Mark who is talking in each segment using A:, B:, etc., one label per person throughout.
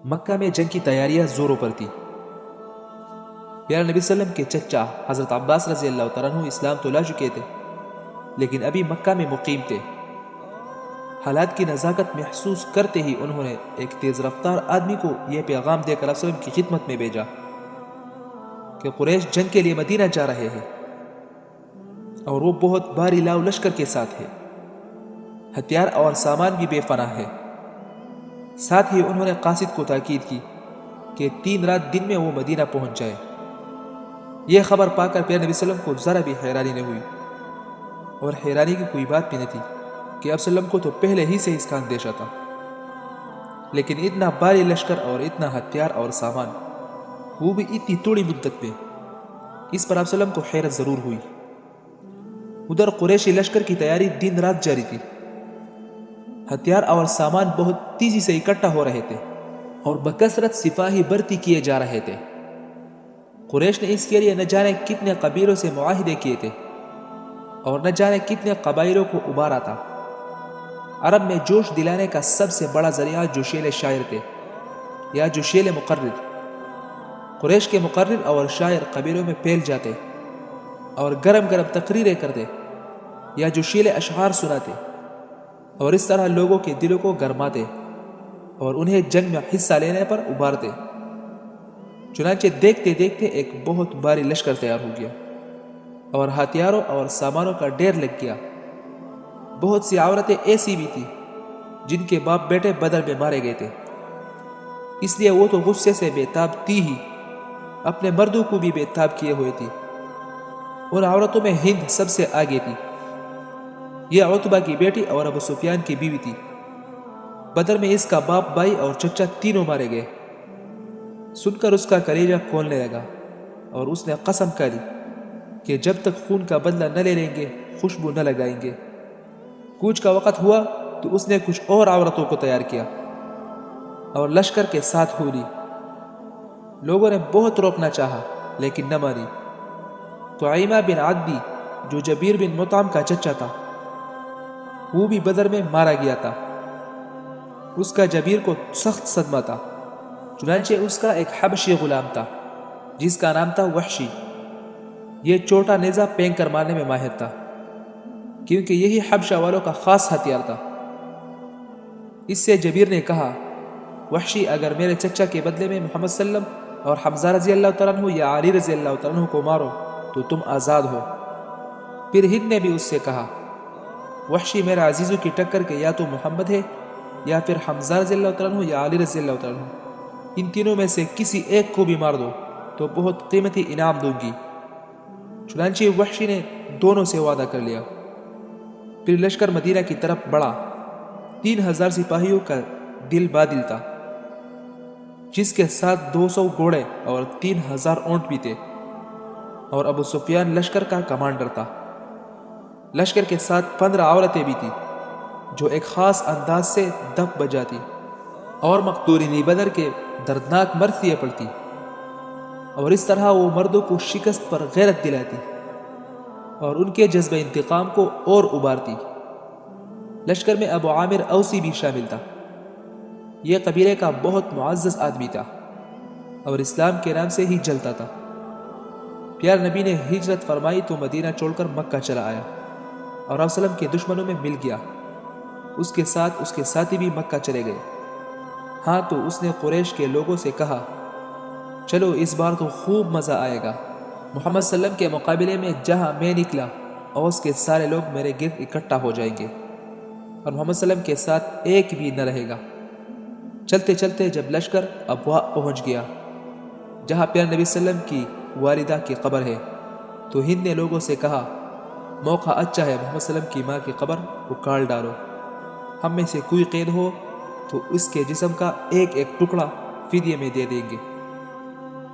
A: مکہ میں جنگ کی تیاریاں زوروں پر تھی۔ پیارے نبی صلی اللہ علیہ وسلم کے چچا حضرت عباس رضی اللہ تعالیٰ عنہ اسلام تو لا چکے تھے، لیکن ابھی مکہ میں مقیم تھے۔ حالات کی نزاکت محسوس کرتے ہی انہوں نے ایک تیز رفتار آدمی کو یہ پیغام دے کر رسول کی خدمت میں بھیجا کہ قریش جنگ کے لیے مدینہ جا رہے ہیں اور وہ بہت بھاری لاؤ لشکر کے ساتھ ہے، ہتھیار اور سامان بھی بے پناہ ہے۔ ساتھ ہی انہوں نے قاصد کو تاکید کی کہ 3 رات دن میں وہ مدینہ پہنچ جائے۔ یہ خبر پا کر پیارے نبی صلی اللہ علیہ وسلم کو ذرا بھی حیرانی نہ ہوئی، اور حیرانی کی کوئی بات بھی نہ تھی کہ آپ صلی اللہ علیہ وسلم کو تو پہلے ہی سے اس کا اندیشہ تھا، لیکن اتنا بھاری لشکر اور اتنا ہتھیار اور سامان، وہ بھی اتنی تھوڑی مدت میں، اس پر آپ صلی اللہ علیہ وسلم کو حیرت ضرور ہوئی۔ ادھر قریشی لشکر کی تیاری دن رات جاری تھی، ہتھیار اور سامان بہت تیزی سے اکٹھا ہو رہے تھے اور بکثرت سپاہی بھرتی کیے جا رہے تھے۔ قریش نے اس کے لیے نہ جانے کتنے قبیلوں سے معاہدے کیے تھے اور نہ جانے کتنے قبائلوں کو ابارا تھا۔ عرب میں جوش دلانے کا سب سے بڑا ذریعہ جوشیل شاعر تھے یا جوشیل مقرر۔ قریش کے مقرر اور شاعر قبیلوں میں پھیل جاتے اور گرم گرم تقریریں کرتے یا جوشیل اشعار سناتے، اور اس طرح لوگوں کے دلوں کو گرماتے اور انہیں جنگ میں حصہ لینے پر ابھارتے۔ چنانچہ دیکھتے دیکھتے ایک بہت بھاری لشکر تیار ہو گیا اور ہتھیاروں اور سامانوں کا ڈھیر لگ گیا۔ بہت سی عورتیں ایسی بھی تھی جن کے باپ بیٹے بدر میں مارے گئے تھے، اس لیے وہ تو غصے سے بے تاب تھی ہی، اپنے مردوں کو بھی بے تاب کیے ہوئے تھی۔ ان عورتوں میں ہند سب سے آگے تھی۔ یہ عتبہ کی بیٹی اور ابو سفیان کی بیوی تھی۔ بدر میں اس کا باپ، بھائی اور چچا تینوں مارے گئے۔ سن کر اس کا کلیجہ کھولنے لگا اور اس نے قسم کھا لی کہ جب تک خون کا بدلہ نہ لے لیں گے خوشبو نہ لگائیں گے۔ کوچ کا وقت ہوا تو اس نے کچھ اور عورتوں کو تیار کیا اور لشکر کے ساتھ ہو لی۔ لوگوں نے بہت روکنا چاہا لیکن نہ مانی۔ طعیمہ بن عدی جو جبیر بن مطعم کا چچا تھا، وہ بھی بدر میں مارا گیا تھا۔ اس کا جبیر کو سخت صدمہ تھا، چنانچہ اس کا ایک حبشی غلام تھا جس کا نام تھا وحشی۔ یہ چوٹا نیزہ پھینک کر مارنے میں ماہر تھا، کیونکہ یہی حبشہ والوں کا خاص ہتھیار تھا۔ اس سے جبیر نے کہا، وحشی اگر میرے چچا کے بدلے میں محمد صلی اللہ علیہ وسلم اور حمزہ رضی اللہ تعالیٰ عنہ یا علی رضی اللہ تعالیٰ عنہ کو مارو تو تم آزاد ہو۔ پھر ہند نے بھی اس سے کہا، وحشی میرے عزیزوں کی ٹکر کے یا تو محمد ہے یا پھر حمزہ رضی اللہ تعالیٰ عنہ یا علی رضی اللہ تعالیٰ عنہ، ان تینوں میں سے کسی ایک کو بھی مار دو تو بہت قیمتی انعام دوں گی۔ چنانچہ وحشی نے دونوں سے وعدہ کر لیا۔ پھر لشکر مدینہ کی طرف بڑھا۔ 3000 سپاہیوں کا دل بادل تھا، جس کے ساتھ 200 گھوڑے اور 3000 اونٹ بھی تھے، اور ابو سفیان لشکر کا کمانڈر تھا۔ لشکر کے ساتھ 15 عورتیں بھی تھیں جو ایک خاص انداز سے دف بجاتی اور مقتولین بدر کے دردناک مرثیے پڑھتی، اور اس طرح وہ مردوں کو شکست پر غیرت دلاتی اور ان کے جذبہ انتقام کو اور ابھارتی۔ لشکر میں ابو عامر اوسی بھی شامل تھا۔ یہ قبیلے کا بہت معزز آدمی تھا اور اسلام کے نام سے ہی جلتا تھا۔ پیارے نبی نے ہجرت فرمائی تو مدینہ چھوڑ کر مکہ چلا آیا اور آپ صلی اللہ علیہ وسلم کے دشمنوں میں مل گیا۔ اس کے ساتھ اس کے ساتھی بھی مکہ چلے گئے۔ ہاں تو اس نے قریش کے لوگوں سے کہا، چلو اس بار تو خوب مزہ آئے گا۔ محمد صلی اللہ علیہ وسلم کے مقابلے میں جہاں میں نکلا اوس کے سارے لوگ میرے گرد اکٹھا ہو جائیں گے اور محمد صلی اللہ علیہ وسلم کے ساتھ ایک بھی نہ رہے گا۔ چلتے چلتے جب لشکر ابوا پہنچ گیا جہاں پیارے نبی صلی اللہ علیہ وسلم کی والدہ کی قبر ہے، تو ہند نے لوگوں سے کہا، موقع اچھا ہے، محمد صلی اللہ علیہ وسلم کی ماں کی قبر اکھاڑ ڈالو۔ ہم میں سے کوئی قید ہو تو اس کے جسم کا ایک ایک ٹکڑا فدیے میں دے دیں گے۔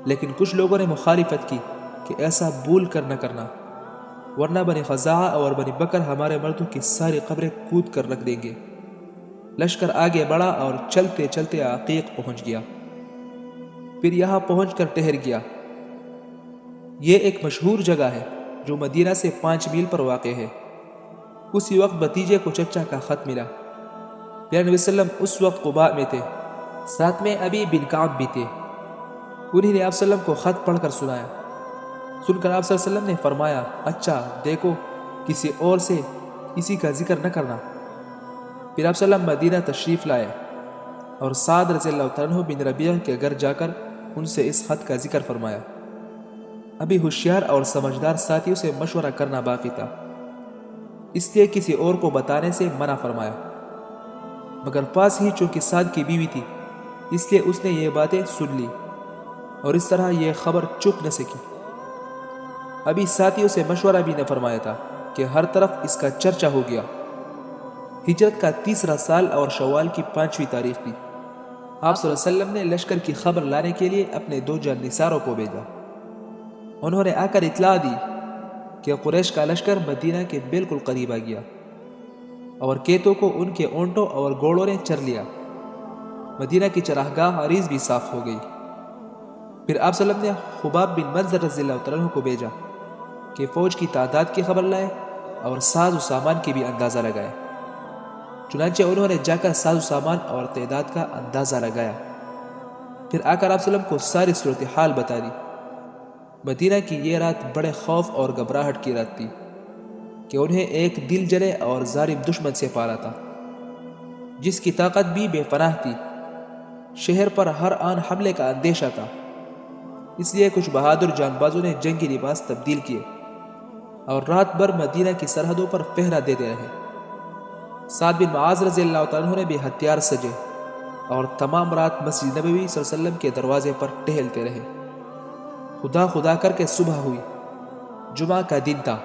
A: لیکن کچھ لوگوں نے مخالفت کی کہ ایسا بھول کر نہ کرنا، ورنہ بنی خزاعہ اور بنی بکر ہمارے مردوں کی ساری قبریں کود کر رکھ دیں گے۔ لشکر آگے بڑھا اور چلتے چلتے عقیق پہنچ گیا، پھر یہاں پہنچ کر ٹھہر گیا۔ یہ ایک مشہور جگہ ہے جو مدینہ سے 5 میل پر واقع ہے۔ اسی وقت بھتیجے کو چچا کا خط ملا۔ پیارے نبی صلی اللہ علیہ وسلم اس وقت قباء میں تھے ساتھ میں ابی بن کعب بھی تھے۔ انہیں نے آپ صلی اللہ علیہ وسلم کو خط پڑھ کر سنایا۔ سن کر آپ صلی اللہ علیہ وسلم نے فرمایا، اچھا دیکھو کسی اور سے کسی کا ذکر نہ کرنا۔ پھر آپ صلی اللہ علیہ وسلم مدینہ تشریف لائے اور سعد رضی اللہ عنہ بن ربیعہ کے گھر جا کر ان سے اس خط کا ذکر فرمایا۔ ابھی ہوشیار اور سمجھدار ساتھیوں سے مشورہ کرنا باقی تھا، اس لیے کسی اور کو بتانے سے منع فرمایا، مگر پاس ہی چونکہ سعد کی بیوی تھی اس لیے اس نے یہ باتیں سن لی اور اس طرح یہ خبر چھپ نہ سکی۔ ابھی ساتھیوں سے مشورہ بھی نہ فرمایا تھا کہ ہر طرف اس کا چرچا ہو گیا۔ ہجرت کا 3 سال اور شوال کی 5ویں تاریخ تھی۔ آپ صلی اللہ علیہ وسلم نے لشکر کی خبر لانے کے لیے اپنے 2 جانثاروں کو بھیجا۔ انہوں نے آ کر اطلاع دی کہ قریش کا لشکر مدینہ کے بالکل قریب آ گیا اور کیتوں کو ان کے اونٹوں اور گھوڑوں نے چر لیا۔ مدینہ کی چراگاہ عریض بھی صاف ہو گئی۔ پھر آپ صلی اللہ علیہ وسلم نے خباب بن منذر رضی اللہ عنہ کو بھیجا کہ فوج کی تعداد کی خبر لائے اور ساز و سامان کی بھی اندازہ لگائے۔ چنانچہ انہوں نے جا کر ساز و سامان اور تعداد کا اندازہ لگایا، پھر آ کر آپ صلی اللہ علیہ وسلم کو ساری صورتحال بتا دی۔ مدینہ کی یہ رات بڑے خوف اور گھبراہٹ کی رات تھی کہ انہیں ایک دل جلے اور ظالم دشمن سے پارا تھا جس کی طاقت بھی بے پناہ تھی۔ شہر پر ہر آن حملے کا اندیشہ تھا، اس لیے کچھ بہادر جان بازوں نے جنگی لباس تبدیل کیے اور رات بھر مدینہ کی سرحدوں پر پہرا دیتے رہے۔ سعد بن معاذ رضی اللہ عنہ نے بھی ہتھیار سجے اور تمام رات مسجد نبوی صلی اللہ علیہ وسلم کے دروازے پر ٹہلتے رہے۔ خدا خدا کر کے صبح ہوئی۔ جمعہ کا دن تھا۔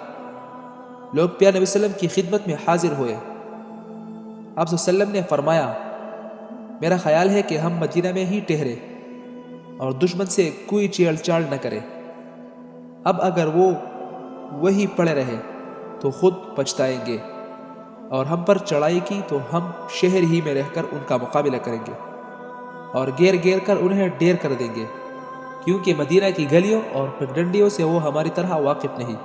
A: لوگ پیارے نبی صلی اللہ علیہ وسلم کی خدمت میں حاضر ہوئے۔ آپ صلی اللہ علیہ وسلم نے فرمایا، میرا خیال ہے کہ ہم مدینہ میں ہی ٹھہرے اور دشمن سے کوئی چیڑ چاڑ نہ کرے۔ اب اگر وہ وہی پڑے رہے تو خود پچھتائیں گے، اور ہم پر چڑھائی کی تو ہم شہر ہی میں رہ کر ان کا مقابلہ کریں گے اور گیر گیر کر انہیں ڈیر کر دیں گے، کیونکہ مدینہ کی گلیوں اور پگڈنڈیوں سے وہ ہماری طرح واقف نہیں۔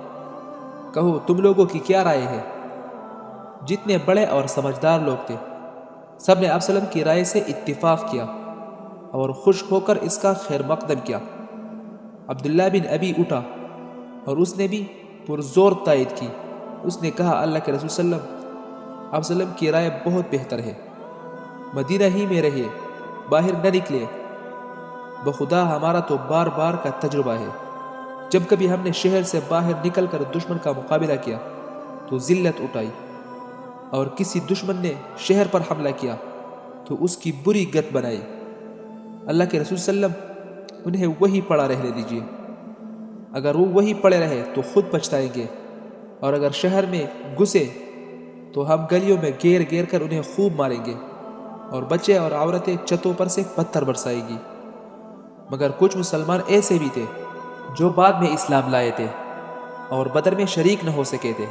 A: کہو تم لوگوں کی کیا رائے ہے؟ جتنے بڑے اور سمجھدار لوگ تھے سب نے آپ صلی اللہ علیہ وسلم کی رائے سے اتفاق کیا اور خوش ہو کر اس کا خیر مقدم کیا۔ عبداللہ بن ابی اٹھا اور اس نے بھی پرزور تائید کی۔ اس نے کہا، اللہ کے رسول صلی اللہ علیہ وسلم، آپ صلی اللہ علیہ وسلم کی رائے بہت بہتر ہے، مدینہ ہی میں رہیے، باہر نہ نکلے۔ بخدا ہمارا تو بار بار کا تجربہ ہے، جب کبھی ہم نے شہر سے باہر نکل کر دشمن کا مقابلہ کیا تو ذلت اٹھائی، اور کسی دشمن نے شہر پر حملہ کیا تو اس کی بری گت بنائی۔ اللہ کے رسول صلی اللہ علیہ وسلم، انہیں وہی پڑا رہنے دیجیے۔ اگر وہ وہی پڑے رہے تو خود پچھتائیں گے، اور اگر شہر میں گھسے تو ہم گلیوں میں گیر گیر کر انہیں خوب ماریں گے، اور بچے اور عورتیں چھتوں پر سے پتھر برسائیں گی۔ مگر کچھ مسلمان ایسے بھی تھے جو بعد میں اسلام لائے تھے اور بدر میں شریک نہ ہو سکے تھے۔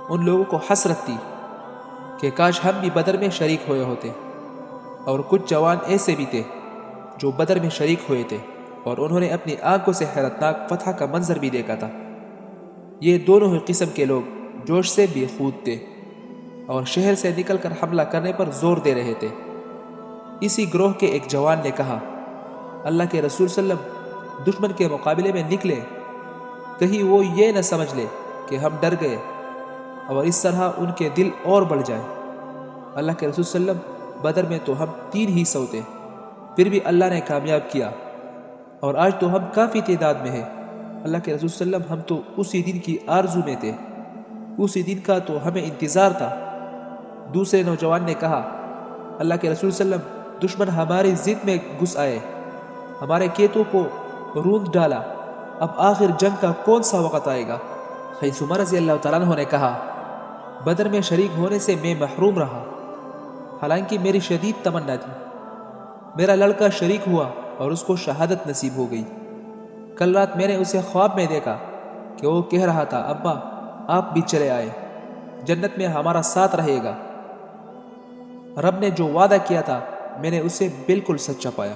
A: ان لوگوں کو حسرت تھی کہ کاش ہم بھی بدر میں شریک ہوئے ہوتے۔ اور کچھ جوان ایسے بھی تھے جو بدر میں شریک ہوئے تھے اور انہوں نے اپنی آنکھوں سے حیرتناک فتح کا منظر بھی دیکھا تھا۔ یہ دونوں ہی قسم کے لوگ جوش سے بے خود تھے اور شہر سے نکل کر حملہ کرنے پر زور دے رہے تھے۔ اسی گروہ کے ایک جوان نے کہا، اللہ کے رسول صلی اللہ علیہ وسلم دشمن کے مقابلے میں نکلے، کہیں وہ یہ نہ سمجھ لے کہ ہم ڈر گئے اور اس طرح ان کے دل اور بڑھ جائیں۔ اللہ کے رسول صلی اللہ علیہ وسلم، بدر میں تو ہم 300 تھے، پھر بھی اللہ نے کامیاب کیا، اور آج تو ہم کافی تعداد میں ہیں۔ اللہ کے رسول صلی اللہ علیہ وسلم، ہم تو اسی دن کی آرزو میں تھے، اسی دن کا تو ہمیں انتظار تھا۔ دوسرے نوجوان نے کہا، اللہ کے رسول صلی اللہ علیہ وسلم، دشمن ہماری ضد میں گھس آئے، ہمارے کھیتوں کو روند ڈالا، اب آخر جنگ کا کون سا وقت آئے گا؟ خیثمہ رضی اللہ تعالیٰ عنہ نے کہا، بدر میں شریک ہونے سے میں محروم رہا، حالانکہ میری شدید تمنا تھی۔ میرا لڑکا شریک ہوا اور اس کو شہادت نصیب ہو گئی۔ کل رات میں نے اسے خواب میں دیکھا کہ وہ کہہ رہا تھا، ابا آپ بھی چلے آئے، جنت میں ہمارا ساتھ رہے گا۔ رب نے جو وعدہ کیا تھا میں نے اسے بالکل سچا پایا۔